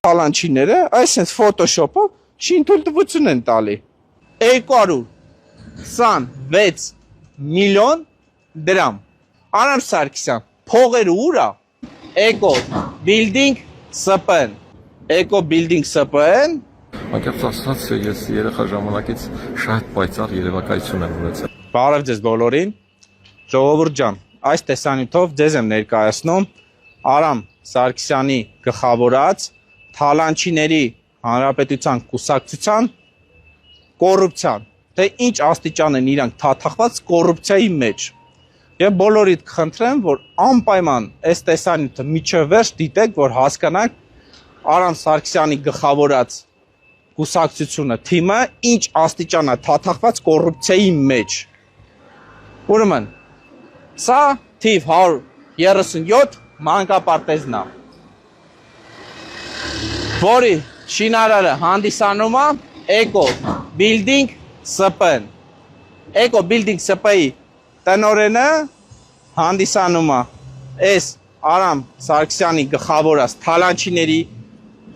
Թալանչիները այսպես Photoshop-ով շինթույլտվություն են տալի 226 միլիոն դրամ Արամ Սարգսյան փողերը ուրա Eco Building SPN Eco Building SPN Անկեղծ ասած ես երեխա ժամանակից շատ պայծառ երևակայություն եմ ունեցել Բարև ձեզ բոլորին Ժողովուրդ ջան այս տեսանյութով ձեզ եմ ներկայացնում Արամ Սարգսյանի գլխավորած Թալանչիների հանրապետության կուսակցության կոռուպցիան թե ինչ աստիճան են իրանք թաթախված կոռուպցիայի մեջ եւ բոլորիդ կխնդրեմ որ անպայման այս տեսանյութը միջև վերջ դիտեք որ հասկանաք Արամ Սարգսյանի գլխավորած կուսակցությունը թիմը ինչ աստիճան է թաթախված կոռուպցիայի մեջ ուրեմն սա թիվ 137 մանկապարտեզն է որի շինարարը հանդիսանում է Eco Building SPN Eco Building SPN-ի տնօրենը հանդիսանում է այս Արամ Սարգսյանի գլխավորած Թալանչիների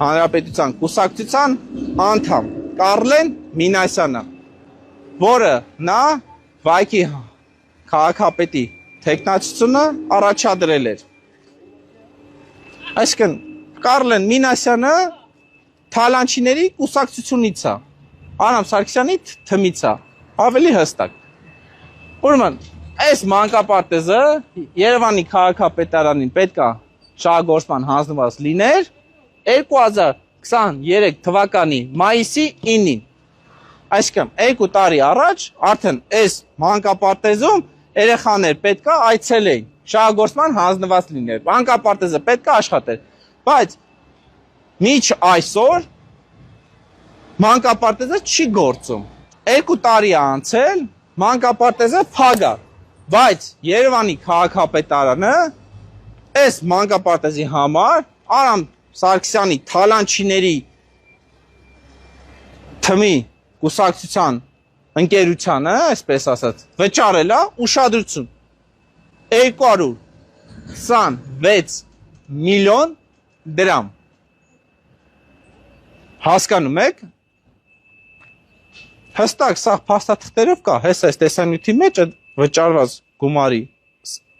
հանրապետության կուսակցության անդամ Կարլեն Մինասյանը որը նա Վայքի քաղաքապետի թեկնածությունը առաջադրել էր այսինքն Կարլեն Մինասյանը Թալանչիների կուսակցությունից է Արամ Սարգսյանի թմից է ավելի հստակ ուրեմն այս մանկապարտեզը Երևանի քաղաքապետարանին պետքա շահագործման հանձնված լիներ 2023 թվականի մայիսի 9-ին այսինքն 2 տարի առաջ արդեն այս մանկապարտեզում երեխաներ պետքա այցելեին շահագործման հանձնված լիներ մանկապարտեզը պետքա աշխատեր բայց միջ այսօր մանկապարտեզը չի գործում 2 տարի է անցել մանկապարտեզը փակ է բայց Երևանի քաղաքապետարանը այս մանկապարտեզի համար Արամ Սարգսյանի Թալանչիների թմի կուսակցության ընկերությանը այսպես ասած վճարել է ուշադրություն 226 միլիոն դրամ հասկանում եք հստակ սա փաստաթղթերով կա հես այս տեսանյութի մեջ վճարված գումարի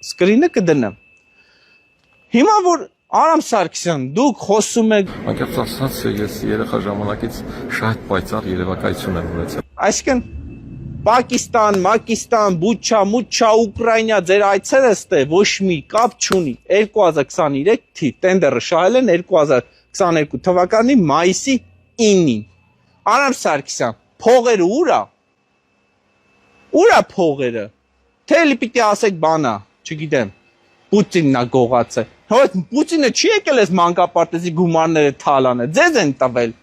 սկրինը կդնեմ հիմա որ Արամ Սարգսյան դուք խոսում եք Անկեղծ ասած ես երեխա ժամանակից շատ պայծառ երևակայություն եմ ունեցել այսինքն Պակիստան, Մակիստան, Բուչա, Մուչա, Ուկրաինա ձեր այցերը ստե ոչ մի կապ չունի 2023 թիվ տենդերը շահել են 2022 թվականի մայիսի 9-ին Արամ Սարգսյան փողերը ուրա փողերը թե լի պիտի ասեք բանա չգիտեմ Պուտինն է գողացել հոդ Պուտինը չի եկել այս մանկապարտեզի գումարները թալանը ձեզ են տվել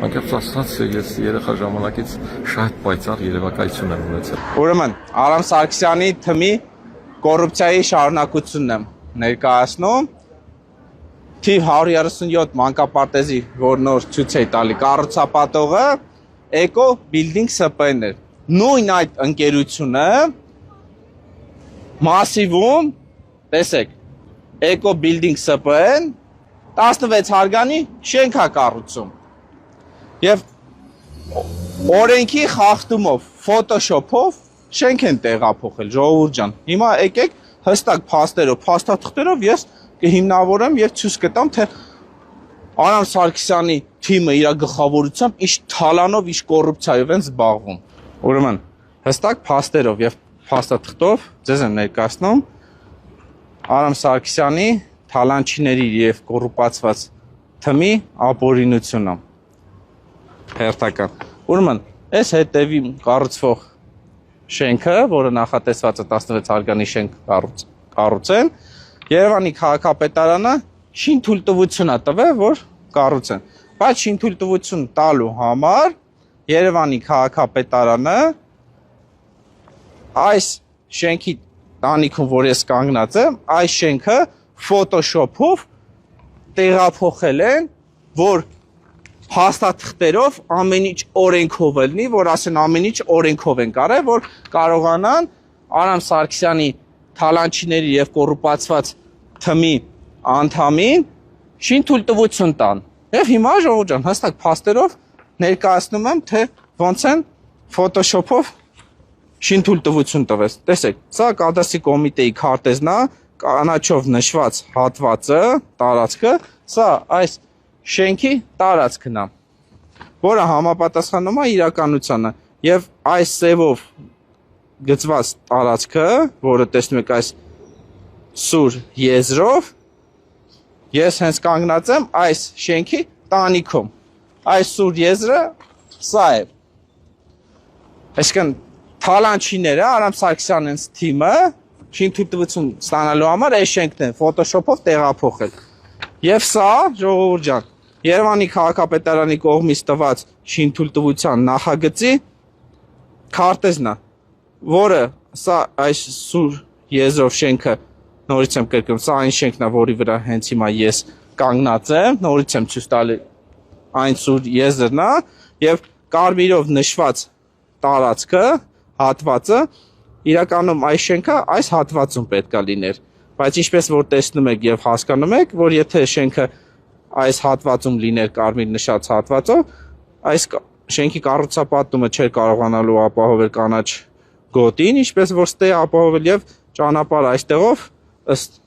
Անկեղծ ասած ես երեխա ժամանակից շատ պայծառ երևակայություն եմ ունեցել ուրեմն Արամ Սարգսյանի թմի կոռուպցիայի շարունակությունն եմ ներկայացնում թիվ 137 մանկապարտեզի որ նոր ցույց է տալի կառուցապատողը Eco Building SPN էր նույն այդ ընկերությունը Massive-ում տեսեք Eco Building SPN 16 հարգանի շենք է կառուցում եւ օրենքի խախտումով Photoshop-ով շենք են տեղափոխել ժողովուրդ ջան հիմա եկեք հստակ փաստերով փաստաթղթերով ես կհիմնավորեմ եւ ցույց կտամ թե Արամ Սարգսյանի թիմը իր գլխավորությամբ ինչ թալանով ինչ կոռուպցիայով են զբաղվում ուրեմն հստակ փաստերով եւ փաստաթղթով ձեզ եմ ներկայացնում Արամ Սարգսյանի Թալանչիների եւ կոռուպացված թմի ապօրինությունը հերթական ուրեմն այս հետևի կառուցվող շենքը որը նախատեսված է 16 հարգանի շենք կառուցեն Երևանի քաղաքապետարանը շինթույլտվություն է տվել որ կառուցեն բայց շինթույլտվություն տալու համար Երևանի քաղաքապետարանը այս շենքի տանիքում որ ես կանգնած եմ այս շենքը Photoshop-ով տեղափոխել են որ հաստատքներով ամեն ինչ օրենքով լինի, որ ասեն ամեն ինչ օրենքով են կարել, որ կարողանան Արամ Սարգսյանի Թալանչիների եւ կոռուպացված թմի անդամին շինթույլտվություն տան։ Եվ հիմա ժողովուրդ ջան, հստակ փաստերով ներկայացնում եմ, թե ոնց են Photoshop-ով շինթույլտվություն տվեց։ Տեսեք, սա կադաստրի կոմիտեի քարտեզն է, կանաչով նշված հատվածը, տարածքը, սա այս շենքի տարածքն է, որը համապատասխանում է իրականությանը, եւ այս սևով գծված տարածքը, որը տեսնում եք այս սուր եզրով, ես հենց կանգնած եմ այս շենքի տանիքում։ Այս սուր եզրը սա է։ Այսինքն Թալանչիները, Արամ Սարգսյանենց թիմը շինթույլտվություն ստանալու համար այս շենքն են Photoshop-ով տեղափոխել։ Եվ սա, ժողովուրդ ջան, Երևանի քաղաքապետարանի կողմից տված շինթույլտվության նախագծի քարտեզն է, որը սա այս սուր եզրով շենքը, նորից եմ կրկնում, սա այն շենքն է, որի վրա հենց հիմա ես կանգնած եմ, նորից եմ ցույց տալի այն սուր եզրն է, եւ կարմիրով նշված տարածքը, հատվածը, իրականում այս շենքը այս հատվածում պետքա լիներ, բայց ինչպես որ տեսնում եք եւ հասկանում եք, որ եթե շենքը այս հատվածում լիներ կարմիր նշած հատվածով, այս շենքի կառուցապատումը չէր կարողանալու ապահովել կանաչ գոտին, ինչպես որ ստե ապահովել եւ ճանապարհ այստեղով ըստ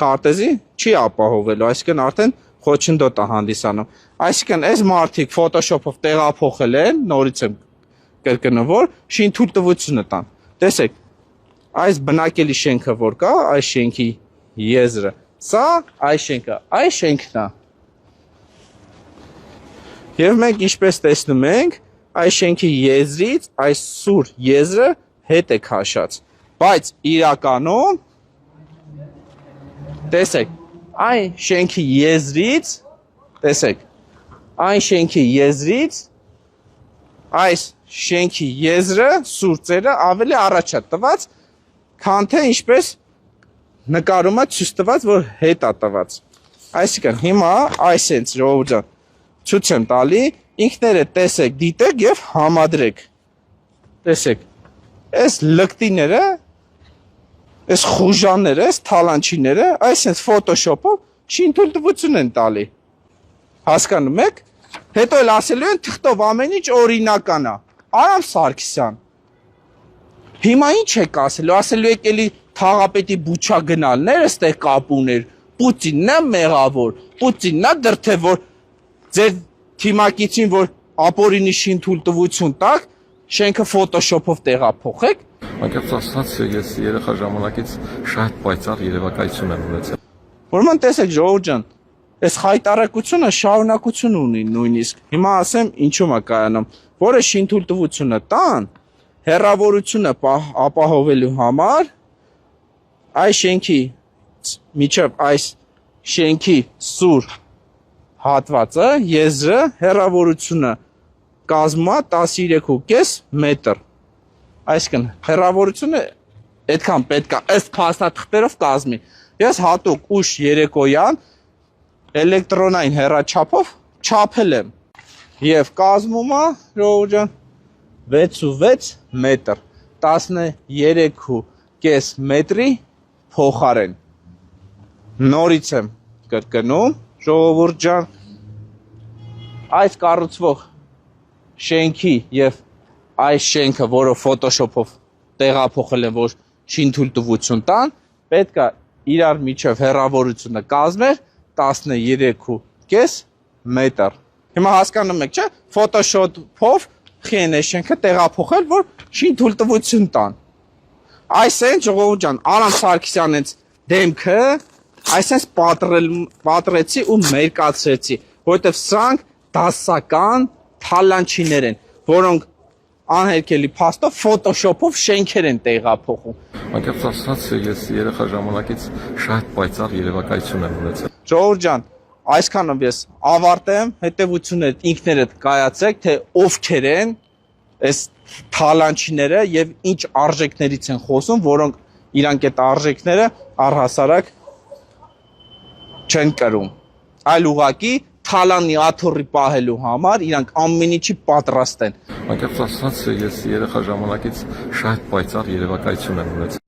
քարտեզի չի ապահովելու, այսինքն արդեն խոչընդոտ է հանդիսանում։ Այսինքն այս մարդիկ Photoshop-ով տեղափոխել են, նորից եմ կրկնում, որ շինթույլտվությունը տան։ Տեսեք, այս բնակելի շենքը որ կա, այս շենքի եզրը, սա այս շենքը, այս շենքն է։ Եվ մենք ինչպես տեսնում ենք, այս շենքի եզրից այս սուր եզրը հետ է քաշած։ Բայց իրականում տեսեք, այն շենքի եզրից, տեսեք, այն շենքի եզրից այս շենքի եզրը, սուր ծերը ավելի առաջ է տված, քան թե ինչպես նկարում է ցույց տված, որ հետ է տված։ Այսինքն հիմա այսենց ժողովուրդ ջան, ցույց եմ տալի, ինքներդ տեսեք, դիտեք եւ համադրեք։ Տեսեք, այս լկտիները, այս խուժանները, այս թալանչիները, այսպես Photoshop-ով շինթույլտվություն են տալի։ Հասկանում եք։ Հետո էլ ասելու են թղթով ամեն ինչ օրինական է։ Արամ Սարգսյան։ Հիմա ինչ եք ասելու։ Ասելու եք էլի թաղապետի բուչա գնալներ, այստեղ կապ ուներ։ Պուտինն է մեղավոր, Պուտինն է դրդեւոր։ Ձեր թիմակիցին, որ ապօրինի շինթույլտվություն տակ, շենքը Photoshop-ով տեղափոխեք։ Անկեղծ ասած, ես երեխա ժամանակից շատ պայծառ երևակայություն եմ ունեցել։ Ուրեմն տեսեք ժողովուրդ ջան, այս խայտարակությունը շարունակություն ունի նույնիսկ։ Հիմա ասեմ ինչու՞մ է կայանում, որը շինթույլտվությունը տան, հեռավորությունը ապահովելու համար այս շենքի միջև այս շենքի սուր հատվածը, եզրը, հեռավորությունը կազմում է 13.5 մետր։ Այսինքն հեռավորությունը այդքան պետք է ըստ փաստաթղթերով կազմի։ Ես հատուկ ուշ երեկոյան էլեկտրոնային հեռաչափով չափել եմ եւ կազմում է ժողովուրդ ջան 6.6 մետր, 13.5 մետրի փոխարեն։ Նորից եմ կրկնում, ժողովուրդ ջան, այս կառուցվող շենքի եւ այս շենքը, որը Photoshop-ով տեղափոխել են, որ շինթույլտվություն տան, պետք է իրար միջև հեռավորությունը կազմեր 13.5 մետր։ Հիմա հասկանում եք, չէ՞, Photoshop-ով խեն է շենքը տեղափոխել, որ շինթույլտվություն տան։ Այսինքն ժողովուրդ ջան, Արամ Սարգսյանից դեմքը այսպես պատրեցի ու մերկացրեցի, որովհետև սրանք դասական թալանչիներ են, որոնք անհերքելի փաստով Photoshop-ով շենքեր են տեղափոխում։ Անկեղծ ասած, ես երեխա ժամանակից շատ պայծառ երևակայություն եմ ունեցել։ Ժողովուրդ ջան, այսքանով ես ավարտեմ, հետևությունները ինքներդ կայացեք, թե ովքեր են այս թալանչիները եւ ինչ արժեքներից են խոսում, որոնք իրանք այդ արժեքները առհասարակ չեն կրում։ Այլ ուղղակի թալանի աթոռի պահելու համար իրանք ամեն ինչի պատրաստ են։ Անկեղծ ասած, ես երեխա ժամանակից շատ պայծառ երևակայություն եմ ունեցել։